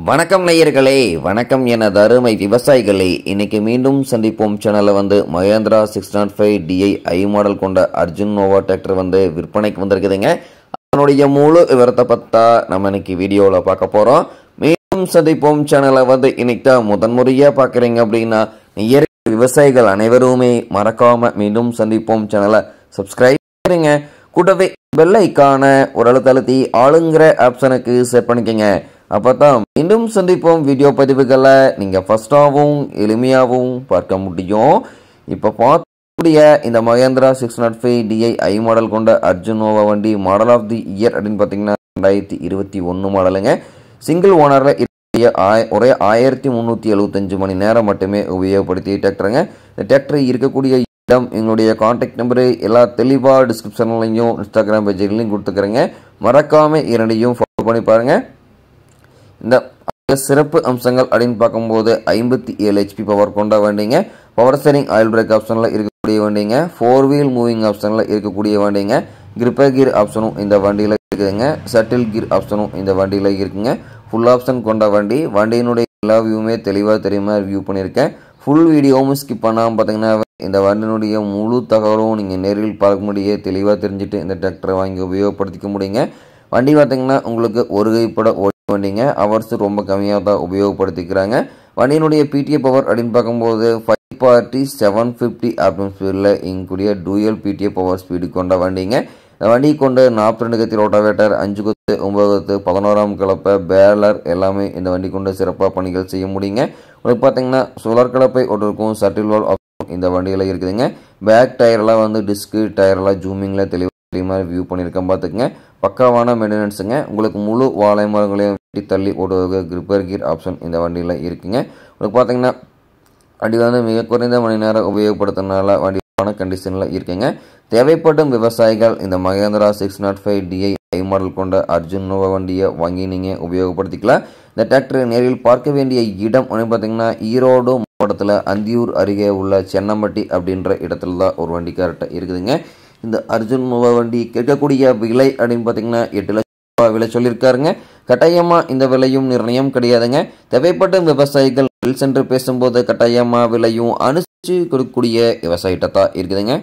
வணக்கம் நேயர்களே, வணக்கம் எனது அருமை விவசாயிகளே. இன்னைக்கு மீண்டும் சந்திப்போம் சேனலில் மகேந்திரா 605 DI ஐ மாடல் கொண்ட அர்ஜுன் நோவா டிராக்டர் விற்பனைக்கு வந்திருக்குதுங்க. அதனுடைய முழு விவரத்தை பற்றா நம்ம இன்னைக்கு வீடியோவில் பார்க்க போகிறோம். மீண்டும் சந்திப்போம் சேனலை இன்னைக்கு தான் முதன்முறையாக பார்க்குறீங்க அப்படின்னா விவசாயிகள் அனைவருமே மறக்காம மீண்டும் சந்திப்போம் சேனலை சப்ஸ்கிரைப் பண்ணுங்க. கூடவே பெல் ஐக்கான ஒரு அழுத்தி ஆளுங்கிற ஆப்ஷனுக்கு செட் பண்ணிக்கங்க. அப்பதான் மீண்டும் சந்திப்போம் வீடியோ பதிவுகளை நீங்க ஃபர்ஸ்டாகவும் எளிமையாகவும் பார்க்க முடியும். இப்போ பார்க்கக்கூடிய இந்த மகேந்திரா 605 DI ஐ மாடல் கொண்ட அர்ஜுன் நோவா வண்டி மாடல் ஆஃப் தி இயர் அப்படின்னு பார்த்தீங்கன்னா 2021 மாடலுங்க. சிங்கிள் ஓனரில் ஒரே 1375 மணி நேரம் மட்டுமே உபயோகப்படுத்திய டிராக்டருங்க. இந்த டிராக்டர் இருக்கக்கூடிய இடம், எங்களுடைய கான்டாக்ட் நம்பரு எல்லாம் தெளிவாக டிஸ்கிரிப்ஷன்லையும் இன்ஸ்டாகிராம் பேஜ்லையும் கொடுத்துக்கிறேங்க. மறக்காம இரண்டையும் ஃபாலோ பண்ணி பாருங்க. இந்த சிறப்பு அம்சங்கள் அப்படின்னு பார்க்கும்போது 57 HP பவர் கொண்ட வண்டிங்க. பவர் ஸ்டீரிங் ஆயில் பிரேக் ஆப்ஷனில் இருக்கக்கூடிய வண்டிங்க. 4 வீல் மூவிங் ஆப்ஷனில் இருக்கக்கூடிய வண்டிங்க. கிரிப்பர் கீர் ஆப்ஷனும் இந்த வண்டியில் இருக்குதுங்க. சட்டில் கீர் ஆப்ஷனும் இந்த வண்டியில் இருக்குங்க. ஃபுல் ஆப்ஷன் கொண்ட வண்டி. வண்டியினுடைய எல்லா வியூவுமே தெளிவாக தெரியுமா வியூ பண்ணியிருக்கேன். ஃபுல் வீடியோவும் ஸ்கிப் பண்ணாமல் பார்த்தீங்கன்னா இந்த வண்டியினுடைய முழு தகவலும் நீங்கள் நேரில் பார்க்க முடிய தெளிவாக தெரிஞ்சுட்டு இந்த டிராக்டரை வாங்கி உபயோகப்படுத்திக்க முடியுங்க. வண்டி பார்த்தீங்கன்னா உங்களுக்கு ஒரு கைப்பட வண்டிங்க. அவர்ஸ் ரொம்ப கம்மியாக தான் உபயோகப்படுத்திக்கிறாங்க. வண்டியினுடைய PTA பவர் அப்படின்னு பார்க்கும்போது 540 750 ஆர்பிஎம் ஸ்பீடில் இங்கக்கூடிய டூயல் PTA பவர் ஸ்பீடு கொண்ட வண்டிங்க. இந்த வண்டி கொண்டு 42 கத்தி ரோட்டாவேட்டர், 5 கொத்து, 9 கொத்து, 11ஆம் கலப்பை, பேலர் எல்லாமே இந்த வண்டி கொண்டு சிறப்பாக பணிகள் செய்ய முடியுங்க. உங்களுக்கு பார்த்தீங்கன்னா சோலார் கலப்பை ஒருக்கும் சட்டில் வால் ஆப்ஷன் இந்த வண்டியில் இருக்குதுங்க. பேக் டயர்லாம் டிஸ்கு டயர்லாம் ஜூமிங்கில் தெளிவாக வியூ பண்ணியிருக்கேன் பார்த்துக்குங்க. பக்காவான மெயின்டெனன்ஸுங்க. உங்களுக்கு முழு வாழை மரங்களையும் வெட்டி தள்ளி ஓடுவதற்கு கிரிப்பர் கீர் ஆப்ஷன் இந்த வண்டியில் இருக்குங்க. உங்களுக்கு பார்த்தீங்கன்னா வண்டி மிக குறைந்த மணி நேரம் உபயோகப்படுத்துறதுனால வண்டியான கண்டிஷனில் இருக்குங்க. தேவைப்படும் விவசாயிகள் இந்த மகேந்திரா 605 DI ஐ மாடல் கொண்ட அர்ஜுன் நோவா வண்டியை வாங்கி நீங்கள் உபயோகப்படுத்திக்கலாம். இந்த டிராக்டரை நேரில் பார்க்க வேண்டிய இடம் பார்த்தீங்கன்னா ஈரோடு மாவட்டத்தில் அந்தியூர் அருகே உள்ள சென்னம்பட்டி அப்படின்ற இடத்துல தான் ஒரு வண்டி கரெக்டாக இருக்குதுங்க. இந்த அர்ஜுன் நோவா வண்டி கேட்கக்கூடிய விலை அப்படின்னு பார்த்தீங்கன்னா 8 லட்சம் ரூபாய் விலை சொல்லியிருக்காருங்க. கட்டாயமாக இந்த விலையும் நிர்ணயம் கிடையாதுங்க. தேவைப்பட்ட விவசாயிகள் சென்று பேசும்போது கட்டாயமாக விலையும் அனுசரித்து கொடுக்கக்கூடிய விவசாயிட்ட தான் இருக்குதுங்க.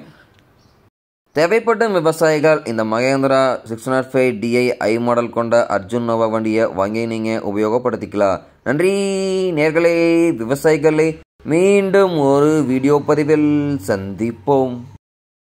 தேவைப்பட்ட விவசாயிகள் இந்த மகேந்திரா 605 DI ஐ மாடல் கொண்ட அர்ஜுன் நோவா வண்டியை வாங்கி நீங்கள் உபயோகப்படுத்திக்கலாம். நன்றி நேர்களே, விவசாயிகளே. மீண்டும் ஒரு வீடியோ பதிவில் சந்திப்போம்.